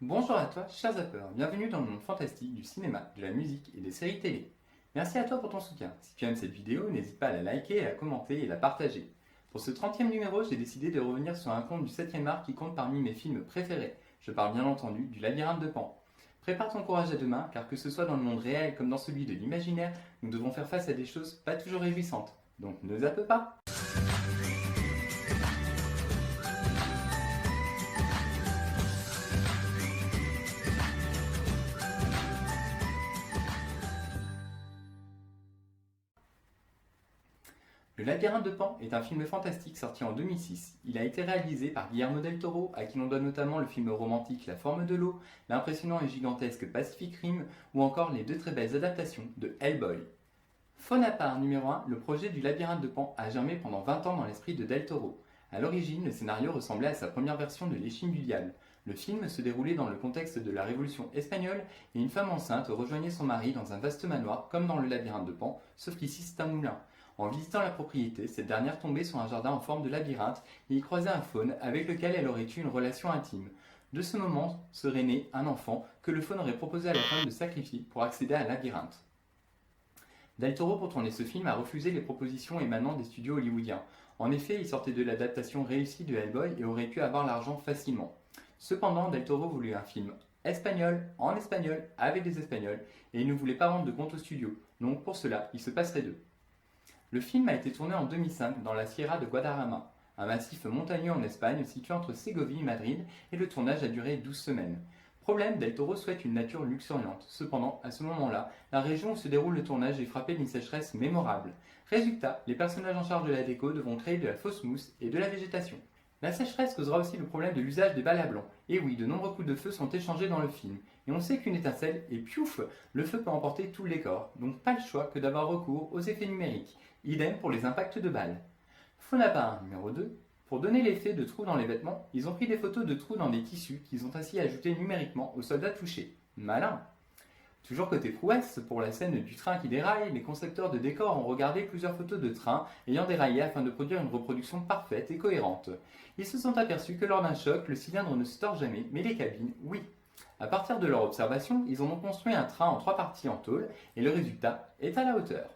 Bonjour à toi, chers zappeurs, bienvenue dans le monde fantastique du cinéma, de la musique et des séries télé. Merci à toi pour ton soutien. Si tu aimes cette vidéo, n'hésite pas à la liker, à la commenter et la partager. Pour ce 30e numéro, j'ai décidé de revenir sur un conte du 7e art qui compte parmi mes films préférés. Je parle bien entendu du Labyrinthe de Pan. Prépare ton courage à demain, car que ce soit dans le monde réel comme dans celui de l'imaginaire, nous devons faire face à des choses pas toujours réjouissantes. Donc ne zappe pas. Le Labyrinthe de Pan est un film fantastique sorti en 2006. Il a été réalisé par Guillermo del Toro, à qui l'on doit notamment le film romantique La forme de l'eau, l'impressionnant et gigantesque Pacific Rim, ou encore les deux très belles adaptations de Hellboy. Faune à part numéro 1, le projet du Labyrinthe de Pan a germé pendant 20 ans dans l'esprit de del Toro. A l'origine, le scénario ressemblait à sa première version de L'Échine du Diable. Le film se déroulait dans le contexte de la Révolution espagnole et une femme enceinte rejoignait son mari dans un vaste manoir comme dans le Labyrinthe de Pan, sauf qu'ici c'est un moulin. En visitant la propriété, cette dernière tombait sur un jardin en forme de labyrinthe et y croisait un faune avec lequel elle aurait eu une relation intime. De ce moment serait né un enfant que le faune aurait proposé à la femme de sacrifier pour accéder à un labyrinthe. Del Toro, pour tourner ce film, a refusé les propositions émanant des studios hollywoodiens. En effet, il sortait de l'adaptation réussie de Hellboy et aurait pu avoir l'argent facilement. Cependant, Del Toro voulut un film espagnol, en espagnol, avec des espagnols, et il ne voulait pas vendre de compte au studio, donc pour cela, il se passerait d'eux. Le film a été tourné en 2005 dans la Sierra de Guadarrama, un massif montagneux en Espagne situé entre Ségovie et Madrid, et le tournage a duré 12 semaines. Problème, Del Toro souhaite une nature luxuriante. Cependant, à ce moment-là, la région où se déroule le tournage est frappée d'une sécheresse mémorable. Résultat, les personnages en charge de la déco devront créer de la fausse mousse et de la végétation. La sécheresse causera aussi le problème de l'usage des balles à blanc. Et oui, de nombreux coups de feu sont échangés dans le film. Et on sait qu'une étincelle, et piouf, le feu peut emporter tout le décor. Donc pas le choix que d'avoir recours aux effets numériques. Idem pour les impacts de balles. Fonapin numéro 2. Pour donner l'effet de trous dans les vêtements, ils ont pris des photos de trous dans des tissus qu'ils ont ainsi ajoutés numériquement aux soldats touchés. Malin. Toujours côté prouesse, pour la scène du train qui déraille, les concepteurs de décors ont regardé plusieurs photos de trains ayant déraillé afin de produire une reproduction parfaite et cohérente. Ils se sont aperçus que lors d'un choc, le cylindre ne se tord jamais, mais les cabines, oui. À partir de leur observation, ils ont donc construit un train en 3 parties en tôle, et le résultat est à la hauteur.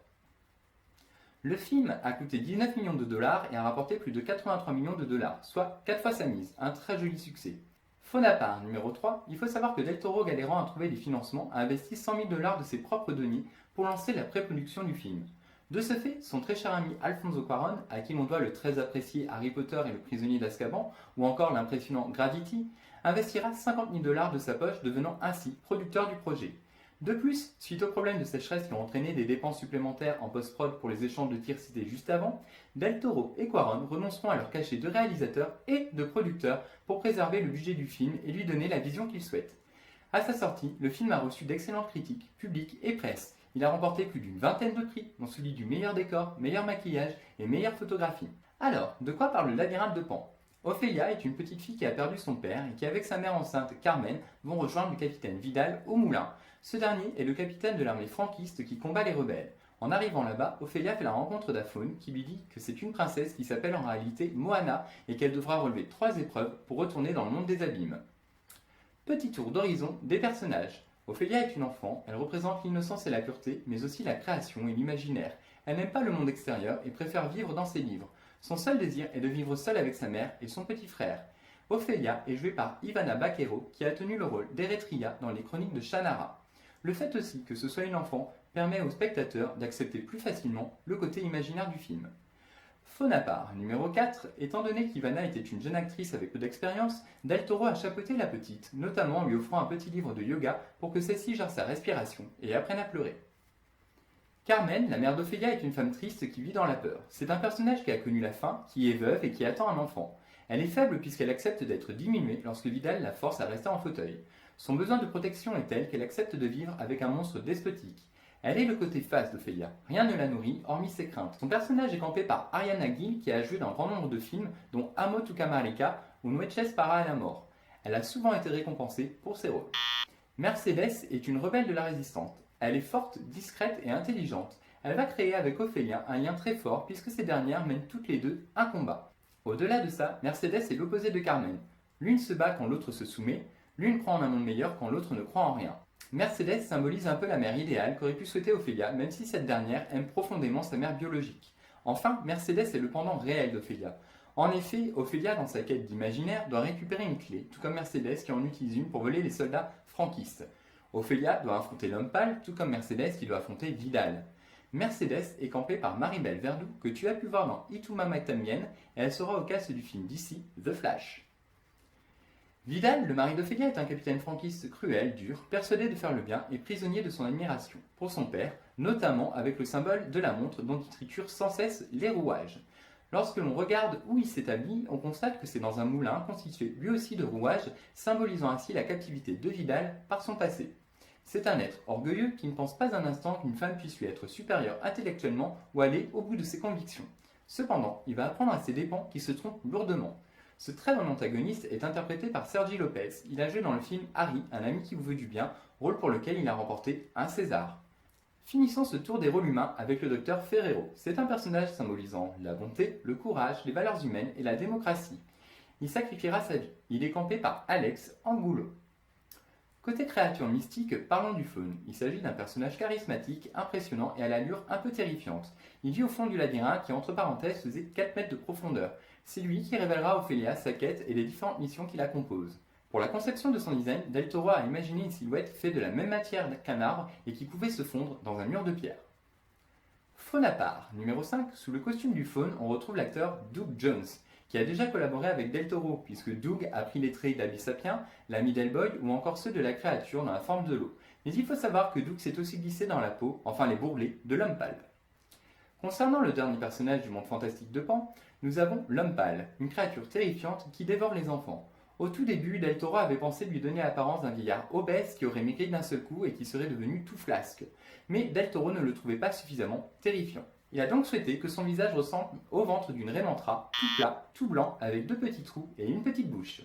Le film a coûté 19 millions de dollars et a rapporté plus de 83 millions de dollars, soit 4 fois sa mise, un très joli succès. Fonapin numéro 3, il faut savoir que Del Toro, galérant à trouver des financements, a investi 100 000 dollars de ses propres deniers pour lancer la pré-production du film. De ce fait, son très cher ami Alfonso Cuarón, à qui l'on doit le très apprécié Harry Potter et le prisonnier d'Azkaban, ou encore l'impressionnant Gravity, investira 50 000 dollars de sa poche, devenant ainsi producteur du projet. De plus, suite aux problèmes de sécheresse qui ont entraîné des dépenses supplémentaires en post-prod pour les échanges de tirs cités juste avant, Del Toro et Cuarón renonceront à leur cachet de réalisateur et de producteur pour préserver le budget du film et lui donner la vision qu'ils souhaitent. À sa sortie, le film a reçu d'excellentes critiques, publiques et presse. Il a remporté plus d'une vingtaine de prix, dont celui du meilleur décor, meilleur maquillage et meilleure photographie. Alors, de quoi parle le Labyrinthe de Pan ? Ophélia est une petite fille qui a perdu son père et qui, avec sa mère enceinte Carmen, vont rejoindre le capitaine Vidal au moulin. Ce dernier est le capitaine de l'armée franquiste qui combat les rebelles. En arrivant là-bas, Ophélia fait la rencontre d'Aphone qui lui dit que c'est une princesse qui s'appelle en réalité Moana et qu'elle devra relever 3 épreuves pour retourner dans le monde des abîmes. Petit tour d'horizon des personnages. Ophélia est une enfant, elle représente l'innocence et la pureté, mais aussi la création et l'imaginaire. Elle n'aime pas le monde extérieur et préfère vivre dans ses livres. Son seul désir est de vivre seule avec sa mère et son petit frère. Ophélia est jouée par Ivana Baquero qui a tenu le rôle d'Eretria dans les chroniques de Shannara. Le fait aussi que ce soit une enfant permet aux spectateurs d'accepter plus facilement le côté imaginaire du film. Fonapar numéro 4, étant donné qu'Ivana était une jeune actrice avec peu d'expérience, Del Toro a chapeauté la petite, notamment en lui offrant un petit livre de yoga pour que celle-ci gère sa respiration et apprenne à pleurer. Carmen, la mère d'Ophélia, est une femme triste qui vit dans la peur. C'est un personnage qui a connu la faim, qui est veuve et qui attend un enfant. Elle est faible puisqu'elle accepte d'être diminuée lorsque Vidal la force à rester en fauteuil. Son besoin de protection est tel qu'elle accepte de vivre avec un monstre despotique. Elle est le côté face d'Ophélia. Rien ne la nourrit, hormis ses craintes. Son personnage est campé par Ariana Gil, qui a joué dans un grand nombre de films, dont Amo tu Camarika ou Noches para el amor. Elle a souvent été récompensée pour ses rôles. Mercedes est une rebelle de la résistance. Elle est forte, discrète et intelligente. Elle va créer avec Ophélia un lien très fort puisque ces dernières mènent toutes les deux un combat. Au-delà de ça, Mercedes est l'opposé de Carmen. L'une se bat quand l'autre se soumet. L'une croit en un monde meilleur quand l'autre ne croit en rien. Mercedes symbolise un peu la mère idéale qu'aurait pu souhaiter Ophélia, même si cette dernière aime profondément sa mère biologique. Enfin, Mercedes est le pendant réel d'Ophélia. En effet, Ophélia, dans sa quête d'imaginaire, doit récupérer une clé, tout comme Mercedes qui en utilise une pour voler les soldats franquistes. Ophélia doit affronter l'homme pâle, tout comme Mercedes qui doit affronter Vidal. Mercedes est campée par Maribel Verdú, que tu as pu voir dans Ituma También, et elle sera au cast du film d'ici, The Flash. Vidal, le mari d'Ophélia, est un capitaine franquiste cruel, dur, persuadé de faire le bien et prisonnier de son admiration pour son père, notamment avec le symbole de la montre dont il triture sans cesse les rouages. Lorsque l'on regarde où il s'établit, on constate que c'est dans un moulin constitué lui aussi de rouages, symbolisant ainsi la captivité de Vidal par son passé. C'est un être orgueilleux qui ne pense pas un instant qu'une femme puisse lui être supérieure intellectuellement ou aller au bout de ses convictions. Cependant, il va apprendre à ses dépens qu'il se trompe lourdement. Ce très bon antagoniste est interprété par Sergi Lopez. Il a joué dans le film Harry, un ami qui vous veut du bien, rôle pour lequel il a remporté un César. Finissons ce tour des rôles humains avec le docteur Ferrero. C'est un personnage symbolisant la bonté, le courage, les valeurs humaines et la démocratie. Il sacrifiera sa vie. Il est campé par Alex Angulo. Côté créature mystique, parlons du faune. Il s'agit d'un personnage charismatique, impressionnant et à l'allure un peu terrifiante. Il vit au fond du labyrinthe qui, entre parenthèses, faisait 4 mètres de profondeur. C'est lui qui révélera à Ophélia sa quête et les différentes missions qui la composent. Pour la conception de son design, Del Toro a imaginé une silhouette faite de la même matière qu'un arbre et qui pouvait se fondre dans un mur de pierre. Faune à part, numéro 5, sous le costume du faune, on retrouve l'acteur Doug Jones, qui a déjà collaboré avec Del Toro, puisque Doug a pris les traits d'Abbé Sapien, l'ami d'Hellboy ou encore ceux de la créature dans la forme de l'eau. Mais il faut savoir que Doug s'est aussi glissé dans la peau, enfin les bourrelets, de l'homme pâle. Concernant le dernier personnage du monde fantastique de Pan, nous avons l'homme pâle, une créature terrifiante qui dévore les enfants. Au tout début, Del Toro avait pensé lui donner l'apparence d'un vieillard obèse qui aurait maigri d'un seul coup et qui serait devenu tout flasque. Mais Del Toro ne le trouvait pas suffisamment terrifiant. Il a donc souhaité que son visage ressemble au ventre d'une Rémantra, tout plat, tout blanc, avec 2 petits trous et une petite bouche.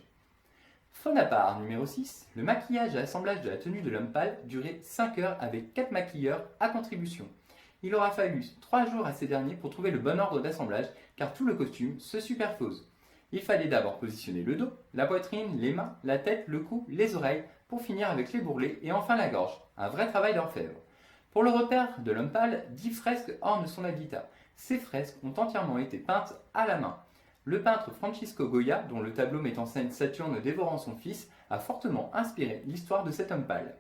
Faune à part, numéro 6, le maquillage et assemblage de la tenue de l'homme pâle durait 5 heures avec 4 maquilleurs à contribution. Il aura fallu 3 jours à ces derniers pour trouver le bon ordre d'assemblage car tout le costume se superpose. Il fallait d'abord positionner le dos, la poitrine, les mains, la tête, le cou, les oreilles pour finir avec les bourrelets et enfin la gorge. Un vrai travail d'orfèvre. Pour le repère de l'homme pâle, 10 fresques ornent son habitat. Ces fresques ont entièrement été peintes à la main. Le peintre Francisco Goya, dont le tableau met en scène Saturne dévorant son fils, a fortement inspiré l'histoire de cet homme pâle.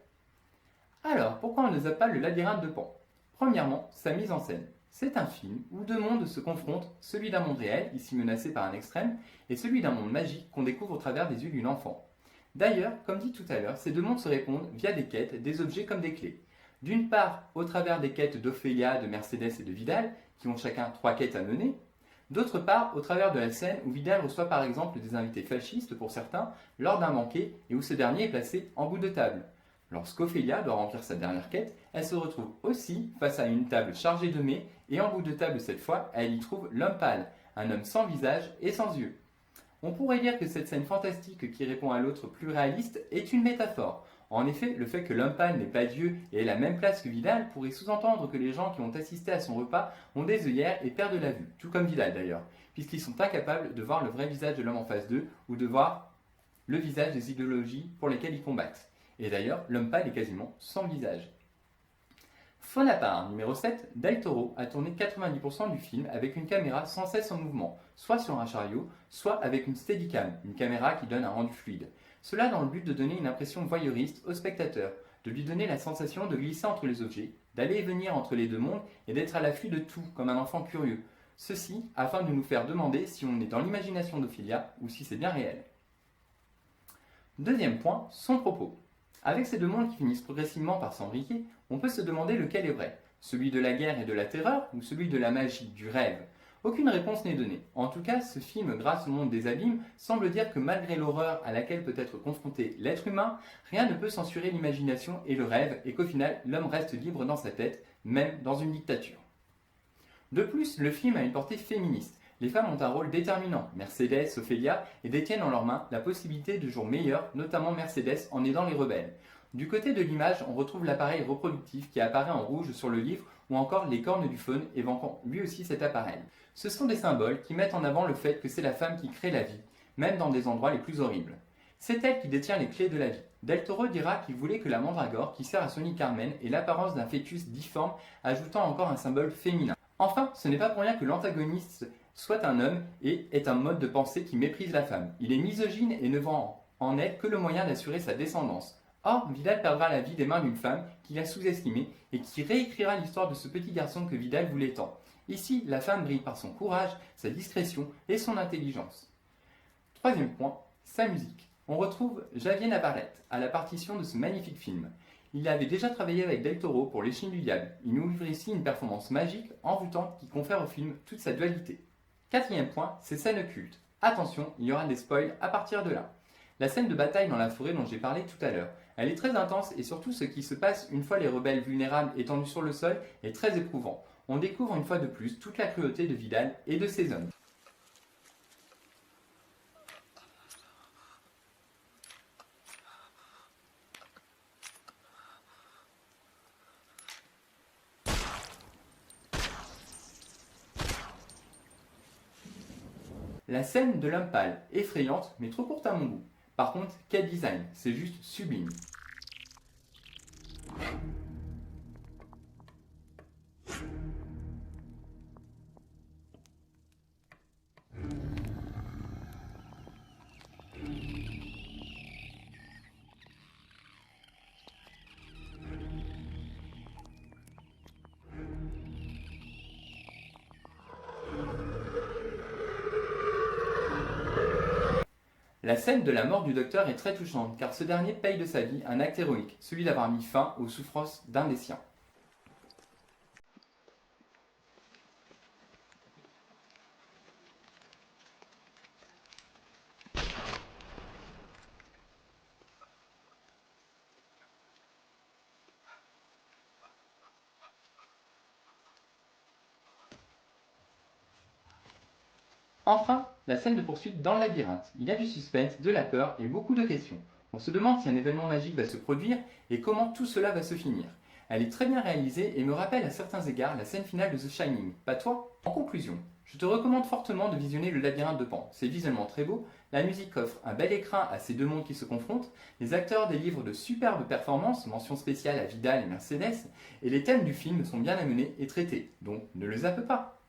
Alors, pourquoi on ne zappe pas le labyrinthe de Pan ? Premièrement, sa mise en scène. C'est un film où 2 mondes se confrontent, celui d'un monde réel, ici menacé par un extrême, et celui d'un monde magique qu'on découvre au travers des yeux d'une enfant. D'ailleurs, comme dit tout à l'heure, ces 2 mondes se répondent via des quêtes, des objets comme des clés. D'une part, au travers des quêtes d'Ophélia, de Mercedes et de Vidal, qui ont chacun 3 quêtes à mener. D'autre part, au travers de la scène où Vidal reçoit par exemple des invités fascistes pour certains lors d'un banquet et où ce dernier est placé en bout de table. Lorsqu'Ophélia doit remplir sa dernière quête, elle se retrouve aussi face à une table chargée de mets et en bout de table cette fois, elle y trouve l'homme pâle, un homme sans visage et sans yeux. On pourrait dire que cette scène fantastique qui répond à l'autre plus réaliste est une métaphore. En effet, le fait que l'homme pâle n'ait pas d'yeux et ait la même place que Vidal pourrait sous-entendre que les gens qui ont assisté à son repas ont des œillères et perdent la vue, tout comme Vidal d'ailleurs, puisqu'ils sont incapables de voir le vrai visage de l'homme en face d'eux ou de voir le visage des idéologies pour lesquelles ils combattent. Et d'ailleurs, l'homme pâle est quasiment sans visage. Faune à part, numéro 7, Del Toro a tourné 90% du film avec une caméra sans cesse en mouvement, soit sur un chariot, soit avec une Steadicam, une caméra qui donne un rendu fluide. Cela dans le but de donner une impression voyeuriste au spectateur, de lui donner la sensation de glisser entre les objets, d'aller et venir entre les 2 mondes et d'être à l'affût de tout, comme un enfant curieux. Ceci afin de nous faire demander si on est dans l'imagination d'Ophélia ou si c'est bien réel. Deuxième point, son propos. Avec ces 2 mondes qui finissent progressivement par s'embriquer, on peut se demander lequel est vrai, celui de la guerre et de la terreur ou celui de la magie, du rêve. Aucune réponse n'est donnée. En tout cas, ce film, grâce au monde des abîmes, semble dire que malgré l'horreur à laquelle peut être confronté l'être humain, rien ne peut censurer l'imagination et le rêve, et qu'au final, l'homme reste libre dans sa tête, même dans une dictature. De plus, le film a une portée féministe. Les femmes ont un rôle déterminant, Mercedes, Ophélia, et détiennent en leurs mains la possibilité de jours meilleurs, notamment Mercedes en aidant les rebelles. Du côté de l'image, on retrouve l'appareil reproductif qui apparaît en rouge sur le livre ou encore les cornes du faune évoquant lui aussi cet appareil. Ce sont des symboles qui mettent en avant le fait que c'est la femme qui crée la vie, même dans des endroits les plus horribles. C'est elle qui détient les clés de la vie. Del Toro dira qu'il voulait que la mandragore qui sert à Sonny Carmen ait l'apparence d'un fœtus difforme, ajoutant encore un symbole féminin. Enfin, ce n'est pas pour rien que l'antagoniste soit un homme et est un mode de pensée qui méprise la femme. Il est misogyne et ne voit en elle que le moyen d'assurer sa descendance. Or, Vidal perdra la vie des mains d'une femme qu'il a sous-estimée et qui réécrira l'histoire de ce petit garçon que Vidal voulait tant. Ici, la femme brille par son courage, sa discrétion et son intelligence. Troisième point, sa musique. On retrouve Javier Navarrete à la partition de ce magnifique film. Il avait déjà travaillé avec Del Toro pour Les Chines du Diable. Il nous livre ici une performance magique, envoûtante, qui confère au film toute sa dualité. Quatrième point, ses scènes cultes. Attention, il y aura des spoils à partir de là. La scène de bataille dans la forêt dont j'ai parlé tout à l'heure, elle est très intense et surtout ce qui se passe une fois les rebelles vulnérables étendus sur le sol est très éprouvant. On découvre une fois de plus toute la cruauté de Vidal et de ses hommes. La scène de l'homme pâle, effrayante mais trop courte à mon goût. Par contre, quel design, c'est juste sublime. La scène de la mort du docteur est très touchante car ce dernier paye de sa vie un acte héroïque, celui d'avoir mis fin aux souffrances d'un des siens. Enfin, la scène de poursuite dans le labyrinthe. Il y a du suspense, de la peur et beaucoup de questions. On se demande si un événement magique va se produire et comment tout cela va se finir. Elle est très bien réalisée et me rappelle à certains égards la scène finale de The Shining. Pas toi? En conclusion, je te recommande fortement de visionner le labyrinthe de Pan. C'est visuellement très beau, la musique offre un bel écrin à ces deux mondes qui se confrontent, les acteurs délivrent de superbes performances, mention spéciale à Vidal et Mercedes, et les thèmes du film sont bien amenés et traités, donc ne le zappe pas.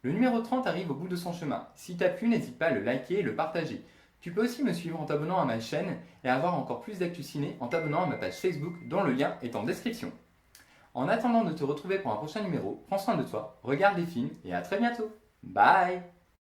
Le numéro 30 arrive au bout de son chemin. Si t'as plu, n'hésite pas à le liker et le partager. Tu peux aussi me suivre en t'abonnant à ma chaîne et avoir encore plus d'actu ciné en t'abonnant à ma page Facebook dont le lien est en description. En attendant de te retrouver pour un prochain numéro, prends soin de toi, regarde des films et à très bientôt. Bye!